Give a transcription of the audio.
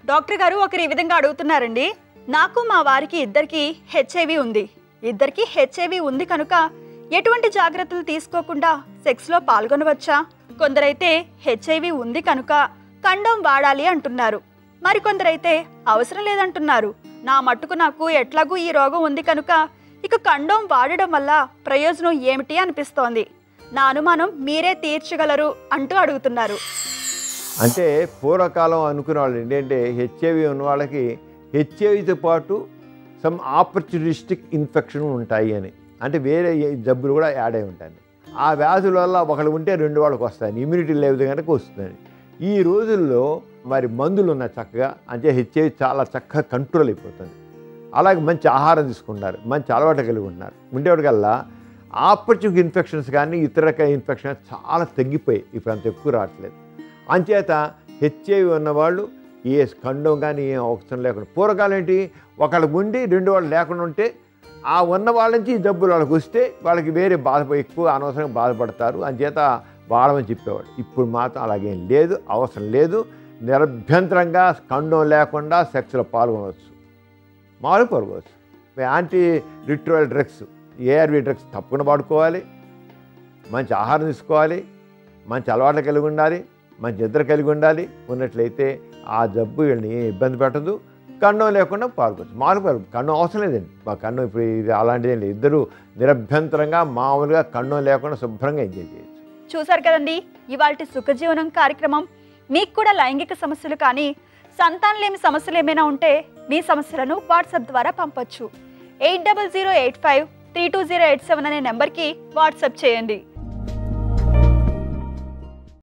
Doctor గారు ఒకరు ఈ విధంగా అడుగుతున్నారండి. నాకు మా వారికి ఇద్దరికి హెచ్ఐవి ఉంది. ఇద్దరికి హెచ్ఐవి ఉంది కనుక ఎటువంటి జాగ్రత్తలు తీసుకోకుండా సెక్స్లో పాల్గొనవచ్చా? కొందరైతే హెచ్ఐవి ఉంది కనుక కండోమ్ వాడాలి అంటున్నారు. మరికొందరైతే అవసరం లేదంటున్నారు. నా మట్టుకు నాకు ఎట్లాగూ ఈ రోగం ఉంది కనుక ఇక కండోమ్ వాడడం వల్ల ప్రయోజనం ఏమిటి అనిపిస్తోంది. నా అనుమానం మీరే తీర్చగలరు అంటూ అడుగుతున్నారు. అంటే పూర్వకాలం అనుకునే వాళ్ళు ఏంటంటే హెచ్ఐవి ఉన్న వాళ్ళకి హెచ్ఐవితో పాటు సమ్ ఆపర్చునిస్టిక్ ఇన్ఫెక్షన్ ఉంటాయి అని, అంటే వేరే జబ్బులు కూడా యాడ్ అయి ఉంటాయి. ఆ వ్యాధుల వల్ల ఒకళ్ళు ఉంటే రెండు వాళ్ళకి వస్తాయి, ఇమ్యూనిటీ లేదు కనుక వస్తుందని. ఈ రోజుల్లో మరి మందులు ఉన్నాయి చక్కగా, అంటే హెచ్ఐవి చాలా చక్కగా కంట్రోల్ అయిపోతుంది. అలాగే మంచి ఆహారం తీసుకుంటున్నారు, మంచి అలవాటు కలిగి ఉంటున్నారు. ఉండేవాడికల్లా ఆపర్చునిటీ ఇన్ఫెక్షన్స్ కానీ ఇతర రకాల ఇన్ఫెక్షన్స్ చాలా తగ్గిపోయి ఇప్పుడు అంత ఎక్కువ రావట్లేదు. అంచేత హెచ్ఐవి ఉన్నవాళ్ళు ఏ కండోమ్ కానీ ఏం అవసరం లేకుండా, పూర్వకాలం ఏంటి ఒకళ్ళకి ఉండి రెండు వాళ్ళు లేకుండా ఉంటే ఆ ఉన్న వాళ్ళ నుంచి ఈ జబ్బులు వాళ్ళకి వస్తే వాళ్ళకి వేరే ఎక్కువ అనవసరంగా బాధపడతారు, అంచేత వాడమని చెప్పేవాడు. ఇప్పుడు మాత్రం అలాగేం లేదు, అవసరం లేదు. నిరభ్యంతరంగా కండోమ్ లేకుండా సెక్స్లో పాల్గొనవచ్చు, మామూలుగా పాల్గొనవచ్చు. యాంటీ రిట్రోవల్ డ్రగ్స్, ఏఆర్వి డ్రగ్స్ తప్పకుండా వాడుకోవాలి, మంచి ఆహారం తీసుకోవాలి, మంచి అలవాట్లు కలిగి ఉండాలి, మంచి నిద్ర కలిగి ఉండాలి. ఉన్నట్లయితే ఆ జబ్బు వీళ్ళని ఇబ్బంది పెట్టదు. కండం లేకుండా పాల్గొచ్చు, మామూలుగా కండం అవసరం లేదండి. మా కండం ఇప్పుడు ఇది అలాంటిదేం లేదు. ఇద్దరు నిరభ్యంతరంగా మామూలుగా కండం లేకుండా శుభ్రంగా ఎంజాయ్ చేయొచ్చు. చూసారు కదండి ఇవాల్టి సుఖజీవనం కార్యక్రమం. మీకు కూడా లైంగిక సమస్యలు కానీ సంతానలేమి సమస్యలు ఏమైనా ఉంటే మీ సమస్యలను వాట్సాప్ ద్వారా పంపొచ్చు. 8008532087 అనే నెంబర్కి వాట్సాప్ చేయండి.